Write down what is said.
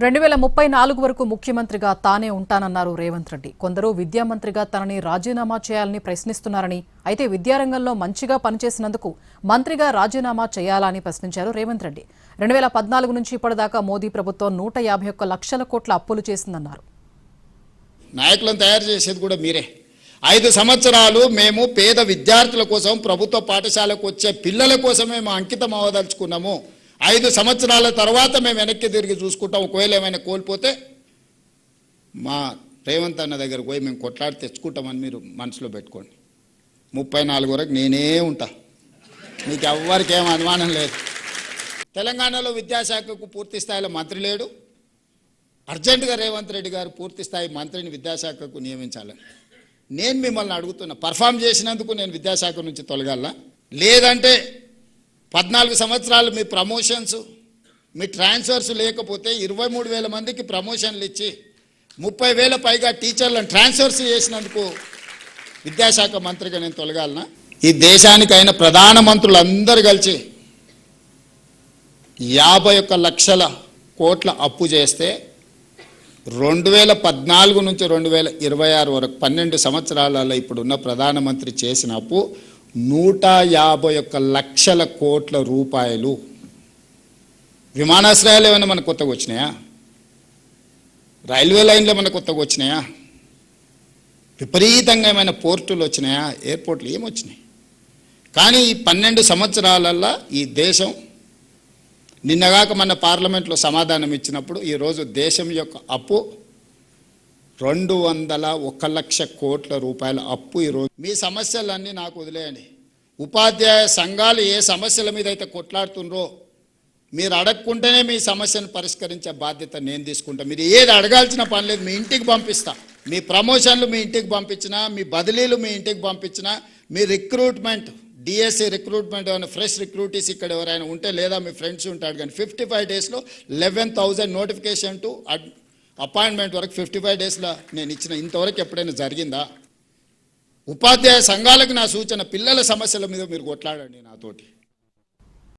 2034 వరకు ముఖ్యమంత్రిగా తానే ఉంటానన్నారు రేవంత్ రెడ్డి. కొందరు విద్యామంత్రిగా తనని రాజీనామా చేయాలని ప్రశ్నిస్తున్నారని, అయితే విద్యారంగంలో మంచిగా పనిచేసినందుకు మంత్రిగా రాజీనామా చేయాలని ప్రశ్నించారు రేవంత్ రెడ్డి. 2014 నుంచి ఇప్పటిదాకా మోదీ ప్రభుత్వం 151 లక్షల కోట్ల అప్పులు చేసిందన్నారు. నాయకులను తయారు చేసేది కూడా మీరే. 5 సంవత్సరాలు మేము పేద విద్యార్థుల కోసం, ప్రభుత్వ పాఠశాలకు వచ్చే పిల్లల కోసమే మేము అంకితం అవ్వదలుచుకున్నాము. 5 సంవత్సరాల తర్వాత మేము వెనక్కి తిరిగి చూసుకుంటాం. ఒకవేళ ఏమైనా కోల్పోతే మా రేవంత్ అన్న దగ్గరకు పోయి మేము కొట్లాడి తెచ్చుకుంటామని మీరు మనసులో పెట్టుకోండి. 34 వరకు నేనే ఉంటా, మీకు ఎవ్వరికి ఏం అనుమానం లేదు. తెలంగాణలో విద్యాశాఖకు పూర్తి స్థాయిలో మంత్రి లేడు. అర్జెంటుగా రేవంత్ రెడ్డి గారు పూర్తి స్థాయి మంత్రిని విద్యాశాఖకు నియమించాలని నేను మిమ్మల్ని అడుగుతున్నా. పర్ఫామ్ చేసినందుకు నేను విద్యాశాఖ నుంచి తొలగాల, లేదంటే 14 సంవత్సరాలు మీ ప్రమోషన్స్, మీ ట్రాన్స్ఫర్స్ లేకపోతే 23,000 మందికి ప్రమోషన్లు ఇచ్చి 30,000 పైగా టీచర్లను ట్రాన్స్ఫర్స్ చేసినందుకు విద్యాశాఖ మంత్రిగా నేను తొలగాలనా? ఈ దేశానికైన ప్రధానమంత్రులు అందరూ కలిసి 51 లక్షల కోట్ల అప్పు చేస్తే 2014 నుంచి 2026 వరకు 12 సంవత్సరాలలో ఇప్పుడున్న ప్రధానమంత్రి చేసిన అప్పు 151 లక్షల కోట్ల రూపాయలు. విమానాశ్రయాలు ఏమైనా మనకు కొత్తగా వచ్చినాయా? రైల్వే లైన్లు ఏమైనా కొత్తగా వచ్చినాయా? విపరీతంగా ఏమైనా పోర్టులు వచ్చినాయా? ఎయిర్పోర్ట్లు ఏమొచ్చినాయి? కానీ ఈ 12 సంవత్సరాలల్లో ఈ దేశం నిన్నగాక మన పార్లమెంట్లో సమాధానం ఇచ్చినప్పుడు ఈరోజు దేశం యొక్క అప్పు 201 లక్ష కోట్ల రూపాయల అప్పు. ఈరోజు మీ సమస్యలన్నీ నాకు వదిలేయండి. ఉపాధ్యాయ సంఘాలు ఏ సమస్యల మీద అయితే కొట్లాడుతుండ్రో మీరు అడగకుంటేనే మీ సమస్యను పరిష్కరించే బాధ్యత నేను తీసుకుంటా. మీరు ఏది అడగాల్సిన పని లేదు, మీ ఇంటికి పంపిస్తా. మీ ప్రమోషన్లు మీ ఇంటికి పంపించినా, మీ బదిలీలు మీ ఇంటికి పంపించినా, మీ రిక్రూట్మెంట్, డిఎస్సి రిక్రూట్మెంట్ ఏమైనా ఫ్రెష్ రిక్రూటీస్ ఇక్కడ ఎవరైనా ఉంటే, లేదా మీ ఫ్రెండ్స్ ఉంటాడు కానీ 55 డేస్లో 11,000 నోటిఫికేషన్ టు అపాయింట్మెంట్ వరకు 55 డేస్లో నేను ఇచ్చిన. ఇంతవరకు ఎప్పుడైనా జరిగిందా? ఉపాధ్యాయ సంఘాలకు నా సూచన, పిల్లల సమస్యల మీద మీరు కొట్లాడండి నాతోటి.